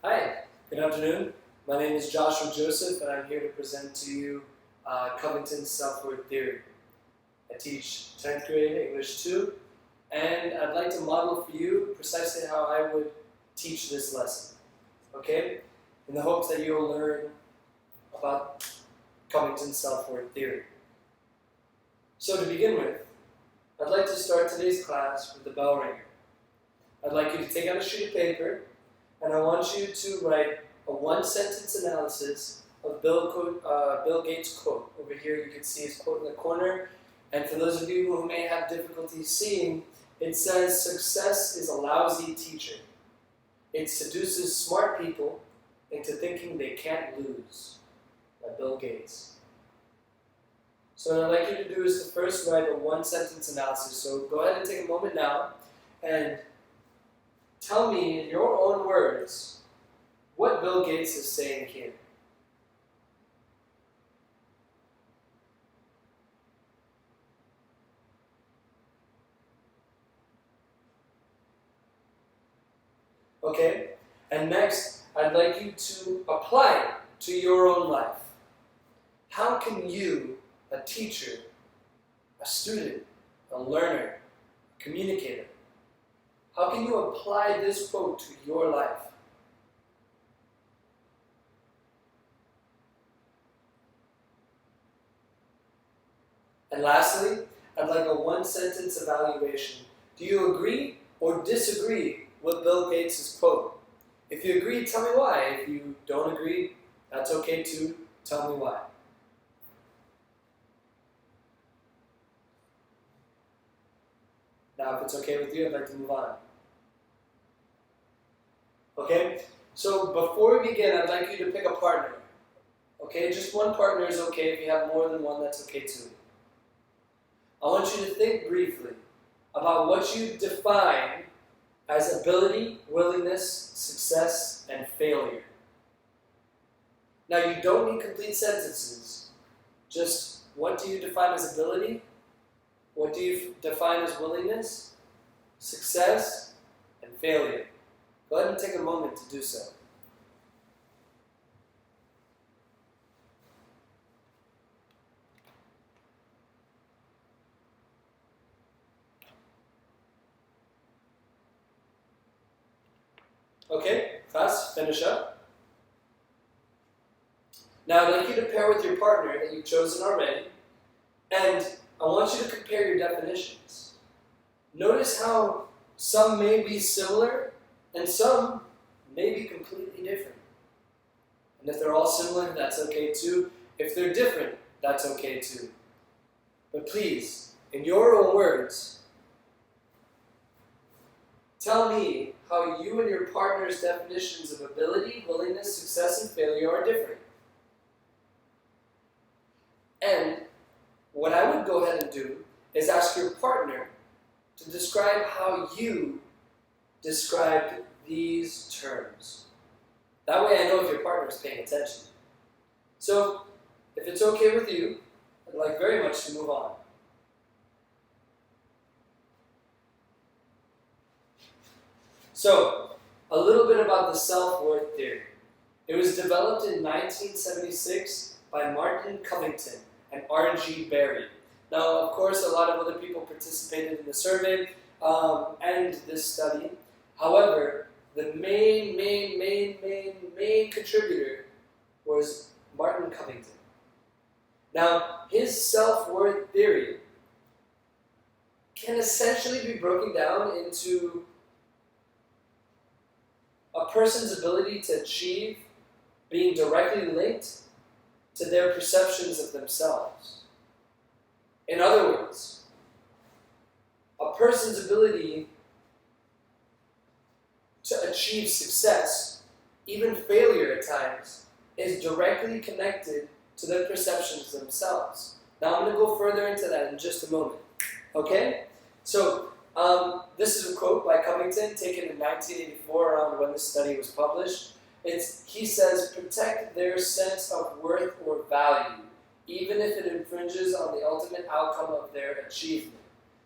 Hi, good afternoon. My name is Joshua Joseph, and I'm here to present to you Covington's self-worth theory. I teach 10th grade English 2, and I'd like to model for you precisely how I would teach this lesson, okay? In the hopes that you'll learn about Covington's self-worth theory. So to begin with, I'd like to start today's class with the bell ringer. I'd like you to take out a sheet of paper, and I want you to write a one-sentence analysis of Bill Gates' quote. Over here you can see his quote in the corner. And for those of you who may have difficulty seeing, it says, "Success is a lousy teacher. It seduces smart people into thinking they can't lose." By Bill Gates. So what I'd like you to do is to first write a one-sentence analysis. So go ahead and take a moment now and tell me in your own words what Bill Gates is saying here. Okay? And next, I'd like you to apply it to your own life. How can you, a teacher, a student, a learner, a communicator, how can you apply this quote to your life? And lastly, I'd like a one-sentence evaluation. Do you agree or disagree with Bill Gates' quote? If you agree, tell me why. If you don't agree, that's okay too. Tell me why. Now, if it's okay with you, I'd like to move on. Okay? So before we begin, I'd like you to pick a partner. Okay? Just one partner is okay. If you have more than one, that's okay too. I want you to think briefly about what you define as ability, willingness, success, and failure. Now, you don't need complete sentences. Just what do you define as ability? What do you define as willingness, success, and failure? Go ahead and take a moment to do so. Okay, class, finish up. Now I'd like you to pair with your partner that you've chosen already, and I want you to compare your definitions. Notice how some may be similar and some may be completely different. And if they're all similar, that's okay too. If they're different, that's okay too. But please, in your own words, tell me how you and your partner's definitions of ability, willingness, success, and failure are different. And what I would go ahead and do is ask your partner to describe how you described these terms. That way I know if your partner is paying attention. So, if it's okay with you, I'd like very much to move on. So, a little bit about the self-worth theory. It was developed in 1976 by Martin Covington and R.G. Berry. Now, of course, a lot of other people participated in the survey and this study. However, the main contributor was Martin Covington. Now, his self-worth theory can essentially be broken down into a person's ability to achieve being directly linked to their perceptions of themselves. In other words, a person's ability to achieve success, even failure at times, is directly connected to their perceptions of themselves. Now I'm going to go further into that in just a moment. Okay? So, this is a quote by Covington, taken in 1984, around when this study was published. He says, "Protect their sense of worth or value, even if it infringes on the ultimate outcome of their achievement."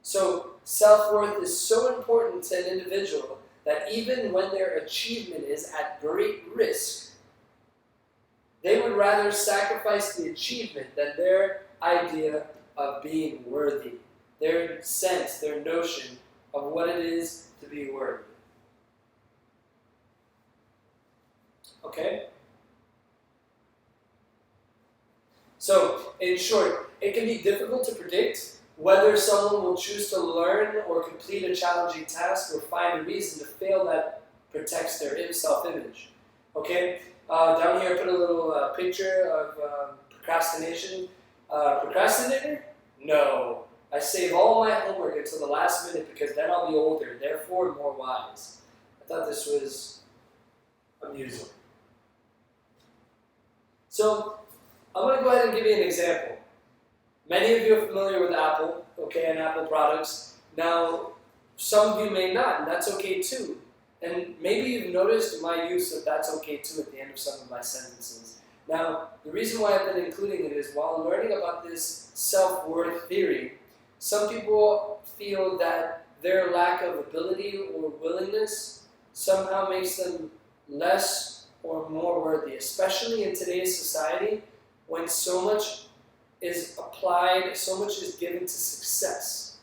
So, self-worth is so important to an individual that even when their achievement is at great risk, they would rather sacrifice the achievement than their idea of being worthy, their sense, their notion of what it is to be worthy. Okay? So, in short, it can be difficult to predict whether someone will choose to learn or complete a challenging task or find a reason to fail that protects their self-image. Okay? Down here I put a little picture of procrastination. Procrastinator? No. I save all my homework until the last minute because then I'll be older, therefore more wise. I thought this was amusing. So, I'm going to go ahead and give you an example. Many of you are familiar with Apple, okay, and Apple products. Now, some of you may not, and that's okay too. And maybe you've noticed my use of "that's okay too" at the end of some of my sentences. Now, the reason why I've been including it is while learning about this self-worth theory, some people feel that their lack of ability or willingness somehow makes them less or more worthy, especially in today's society when so much is applied, so much is given to success.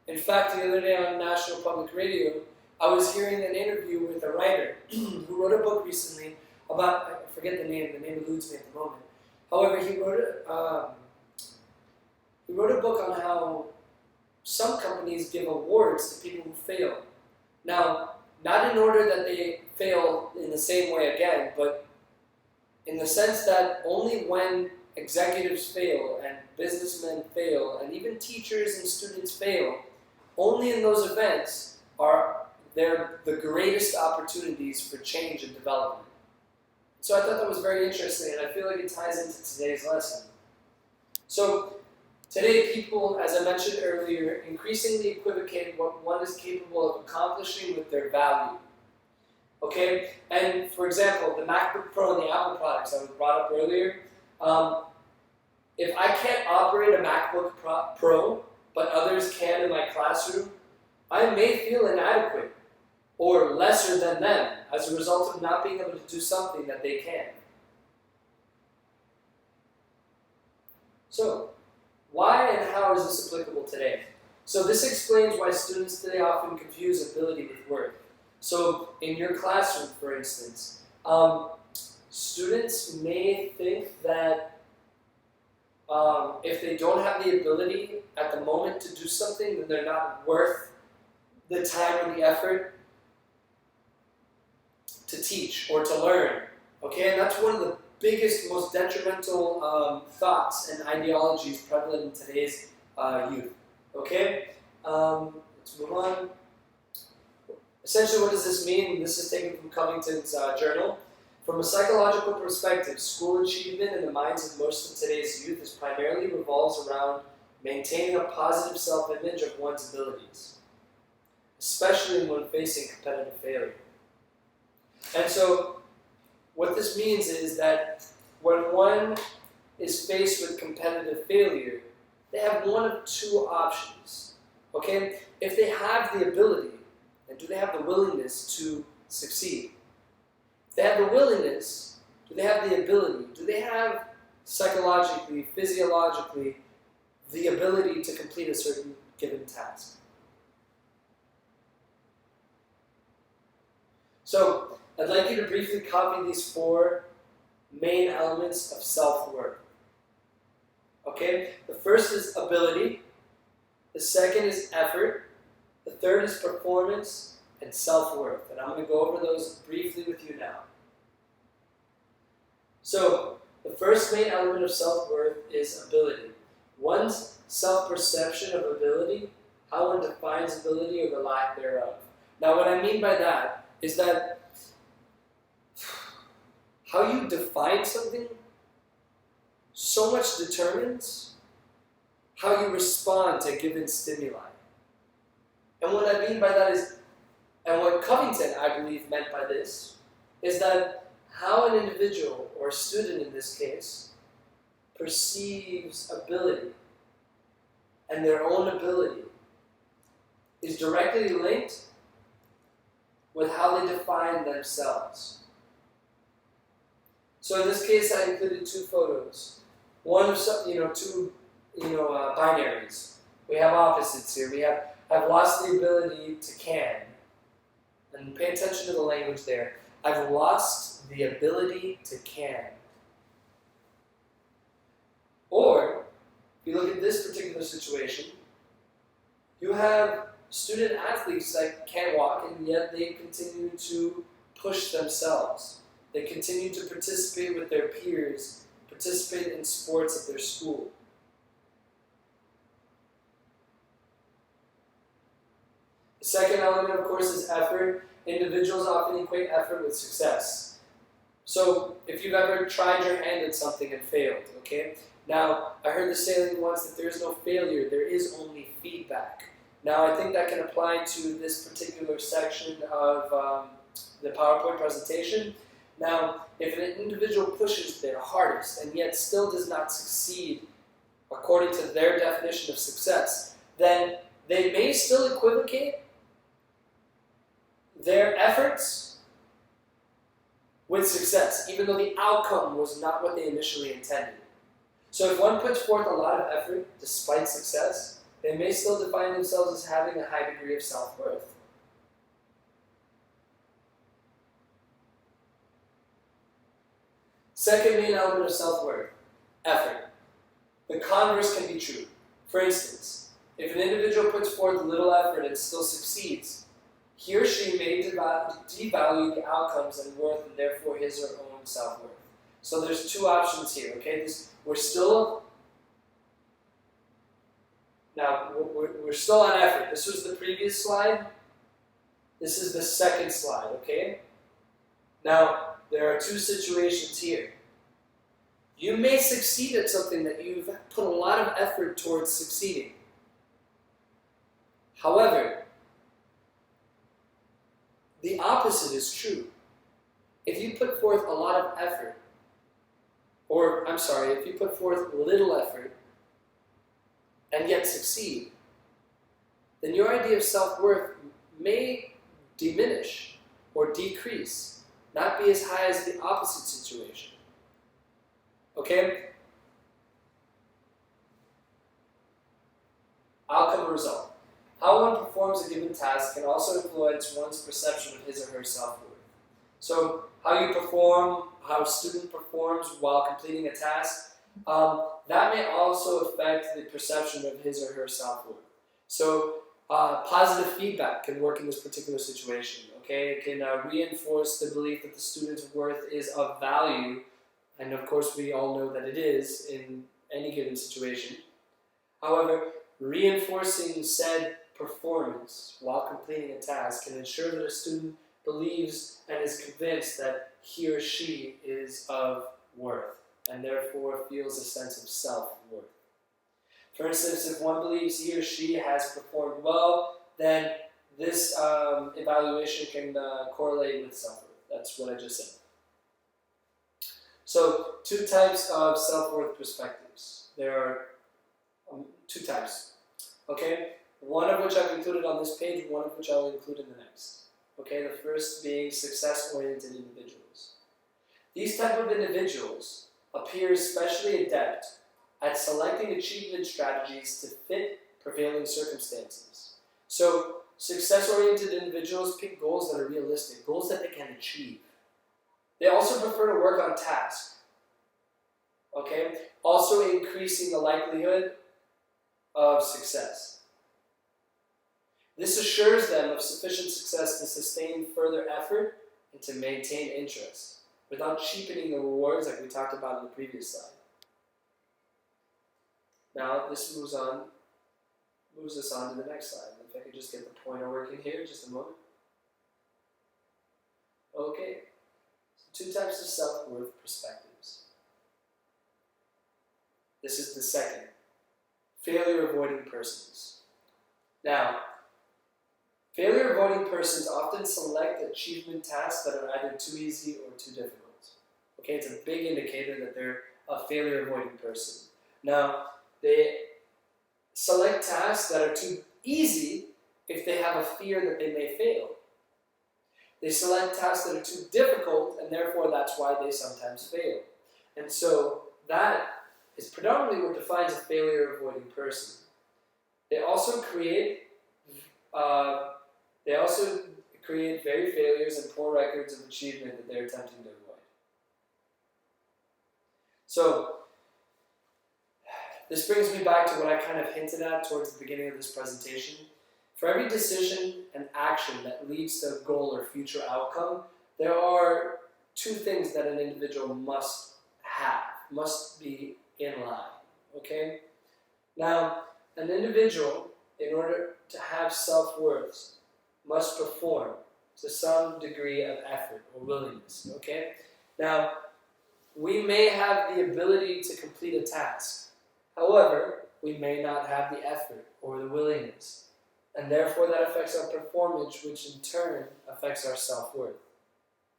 In fact, the other day on National Public Radio, I was hearing an interview with a writer who wrote a book recently about, I forget the name eludes me at the moment. However, he wrote a book on how some companies give awards to people who fail. Now, not in order that they fail in the same way again, but in the sense that only when executives fail and businessmen fail and even teachers and students fail, only in those events are there the greatest opportunities for change and development. So I thought that was very interesting, and I feel like it ties into today's lesson. So today people, as I mentioned earlier, increasingly equivocate what one is capable of accomplishing with their value. Okay? And for example, the MacBook Pro and the Apple products that was brought up earlier, if I can't operate a MacBook Pro, but others can in my classroom, I may feel inadequate or lesser than them as a result of not being able to do something that they can. So, why and how is this applicable today? So this explains why students today often confuse ability with worth. So in your classroom, for instance, students may think that if they don't have the ability at the moment to do something, then they're not worth the time or the effort to teach or to learn. Okay, and that's one of the biggest, most detrimental thoughts and ideologies prevalent in today's youth. Okay, let's move on. Essentially, what does this mean? This is taken from Covington's journal. From a psychological perspective, school achievement in the minds of most of today's youth is primarily revolves around maintaining a positive self-image of one's abilities, especially when facing competitive failure. And so, what this means is that when one is faced with competitive failure, they have one of two options. Okay? If they have the ability, and do they have the willingness to succeed? If they have the willingness, do they have the ability? Do they have psychologically, physiologically, the ability to complete a certain given task? So, I'd like you to briefly copy these four main elements of self-worth. Okay? The first is ability. The second is effort. The third is performance and self-worth. And I'm going to go over those briefly with you now. So, the first main element of self-worth is ability. One's self-perception of ability, how one defines ability or the lack thereof. Now, what I mean by that is that how you define something so much determines how you respond to given stimuli. And what I mean by that is, and what Covington, I believe, meant by this, is that how an individual, or a student in this case, perceives ability and their own ability is directly linked with how they define themselves. So in this case, I included two photos. One of two binaries. We have opposites here. We have I've lost the ability to can. And pay attention to the language there. I've lost the ability to can. Or, if you look at this particular situation, you have student athletes that can't walk and yet they continue to push themselves. They continue to participate with their peers, participate in sports at their school. The second element, of course, is effort. Individuals often equate effort with success. So, if you've ever tried your hand at something and failed, okay? Now, I heard the saying once that there is no failure, there is only feedback. Now, I think that can apply to this particular section of the PowerPoint presentation. Now, if an individual pushes their hardest and yet still does not succeed according to their definition of success, then they may still equivocate their efforts with success, even though the outcome was not what they initially intended. So if one puts forth a lot of effort despite success, they may still define themselves as having a high degree of self-worth. Second main element of self-worth, effort. The converse can be true. For instance, if an individual puts forth little effort and still succeeds, he or she may devalue the outcomes and worth and therefore his or her own self-worth. So there's two options here, okay? We're still on effort. This was the previous slide. This is the second slide, okay? Now, there are two situations here. You may succeed at something that you've put a lot of effort towards succeeding. However, the opposite is true. If you put forth a lot of effort, if you put forth little effort and yet succeed, then your idea of self-worth may diminish or decrease, not be as high as the opposite situation. Okay? Outcome or result. How one performs a given task can also influence one's perception of his or her self-worth. So, how you perform, how a student performs while completing a task, that may also affect the perception of his or her self-worth. So, positive feedback can work in this particular situation. Okay, it can reinforce the belief that the student's worth is of value, and of course we all know that it is in any given situation. However, reinforcing said performance while completing a task can ensure that a student believes and is convinced that he or she is of worth and therefore feels a sense of self-worth. For instance, if one believes he or she has performed well, then this evaluation can correlate with self-worth. That's what I just said. So, two types of self-worth perspectives. There are two types. Okay? One of which I've included on this page, one of which I will include in the next. Okay, the first being success-oriented individuals. These type of individuals appear especially adept at selecting achievement strategies to fit prevailing circumstances. So, success-oriented individuals pick goals that are realistic, goals that they can achieve. They also prefer to work on tasks. Okay, also increasing the likelihood of success. This assures them of sufficient success to sustain further effort and to maintain interest, without cheapening the rewards like we talked about in the previous slide. Now, this moves us on to the next slide. If I could just get the pointer working here, just a moment. Okay, so two types of self-worth perspectives. This is the second. Failure-avoiding persons. Now, failure-avoiding persons often select achievement tasks that are either too easy or too difficult. Okay, it's a big indicator that they're a failure-avoiding person. Now, they select tasks that are too easy if they have a fear that they may fail. They select tasks that are too difficult, and therefore that's why they sometimes fail. And so that is predominantly what defines a failure-avoiding person. They also create very failures and poor records of achievement that they're attempting to avoid. So this brings me back to what I kind of hinted at towards the beginning of this presentation. For every decision and action that leads to a goal or future outcome, there are two things that an individual must have, must be in line, okay? Now, an individual, in order to have self-worth, must perform to some degree of effort or willingness, okay? Now, we may have the ability to complete a task. However, we may not have the effort or the willingness. And therefore that affects our performance, which in turn affects our self-worth.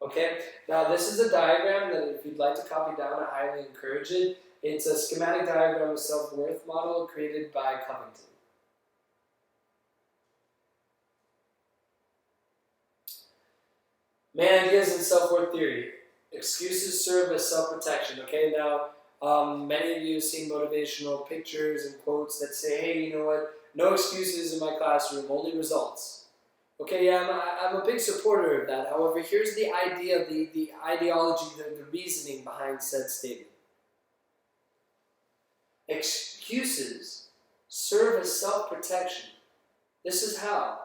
Okay? Now this is a diagram that if you'd like to copy down, I highly encourage it. It's a schematic diagram of self-worth model created by Covington. Main ideas in self-worth theory. Excuses serve as self-protection. Okay, now many of you have seen motivational pictures and quotes that say, hey, you know what? No excuses in my classroom, only results. Okay, yeah, I'm a big supporter of that. However, here's the idea, the ideology, the reasoning behind said statement. Excuses serve as self-protection. This is how.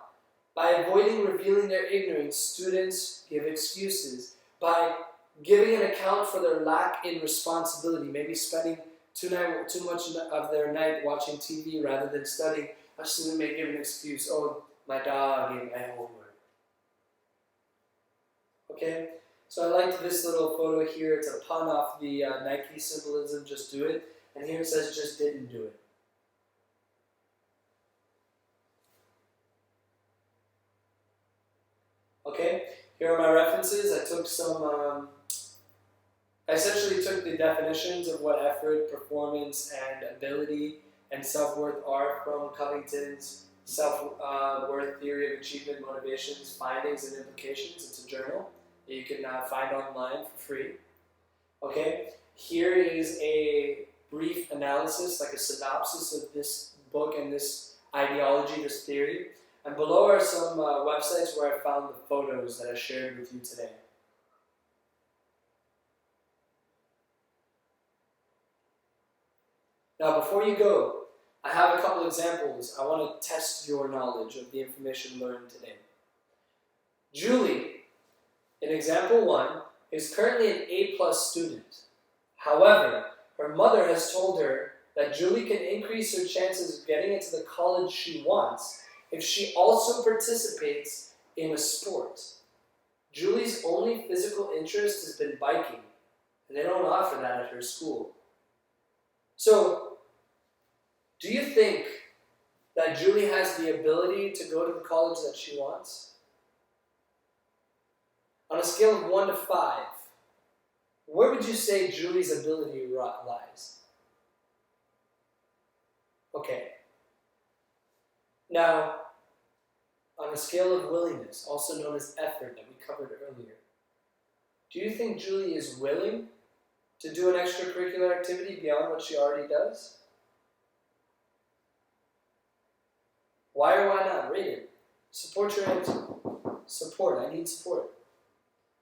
By avoiding revealing their ignorance, students give excuses. By giving an account for their lack in responsibility, maybe spending too much of their night watching TV rather than studying, a student may give an excuse, oh, my dog ate my homework. Okay, so I liked this little photo here. It's a pun off the Nike symbolism, just do it. And here it says, just didn't do it. Okay, here are my references. I essentially took the definitions of what effort, performance, and ability and self-worth are from Covington's self-worth theory of achievement, motivations, findings, and implications. It's a journal that you can find online for free. Okay, here is a brief analysis, like a synopsis of this book and this ideology, this theory. And below are some websites where I found the photos that I shared with you today. Now, before you go, I have a couple examples. I want to test your knowledge of the information learned today. Julie, in example 1, is currently an A+ student. However, her mother has told her that Julie can increase her chances of getting into the college she wants if she also participates in a sport. Julie's only physical interest has been biking, and they don't offer that at her school. So, do you think that Julie has the ability to go to the college that she wants? On a scale of 1 to 5, where would you say Julie's ability lies? Okay. Now, on a scale of willingness, also known as effort that we covered earlier, do you think Julie is willing to do an extracurricular activity beyond what she already does? Why or why not? Rate it. Support your answer. Support. I need support.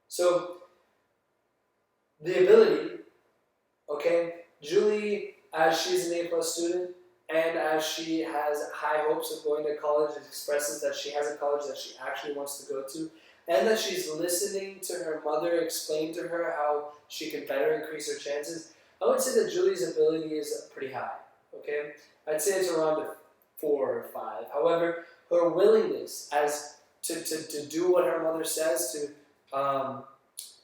So, the ability, okay, Julie, as she's an A+ student, and as she has high hopes of going to college, expresses that she has a college that she actually wants to go to, and that she's listening to her mother explain to her how she can better increase her chances, I would say that Julie's ability is pretty high, okay? I'd say it's around a 4 or 5. However, her willingness as to do what her mother says, to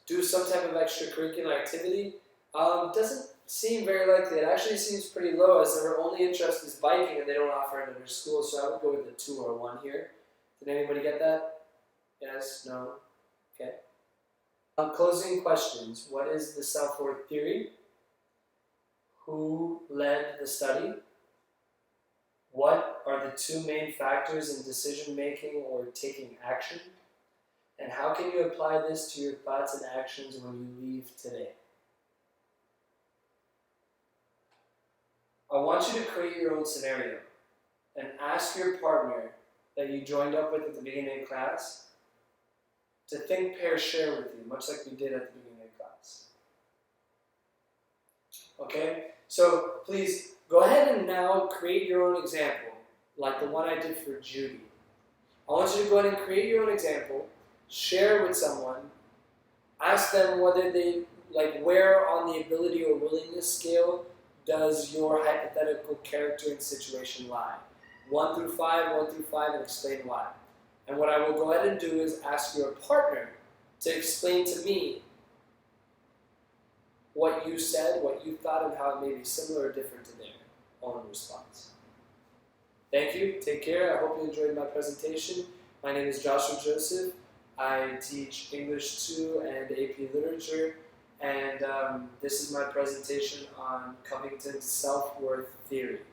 do some type of extracurricular activity, doesn't seem very likely. It actually seems pretty low, as her only interest is biking and they don't offer it at her school, so I would go with the 2 or 1 here. Did anybody get that? Yes? No? Okay. Closing questions. What is the self-worth theory? Who led the study? What are the 2 main factors in decision-making or taking action? And how can you apply this to your thoughts and actions when you leave today? I want you to create your own scenario and ask your partner that you joined up with at the beginning of class to think, pair, share with you, much like we did at the beginning of class. Okay? So please go ahead and now create your own example, like the one I did for Judy. I want you to go ahead and create your own example, share with someone, ask them whether they, like, where on the ability or willingness scale does your hypothetical character and situation lie. 1 through 5, and explain why. And what I will go ahead and do is ask your partner to explain to me what you said, what you thought, and how it may be similar or different to their own response. Thank you. Take care. I hope you enjoyed my presentation. My name is Joshua Joseph. I teach English 2 and AP Literature. And this is my presentation on Covington's self-worth theory.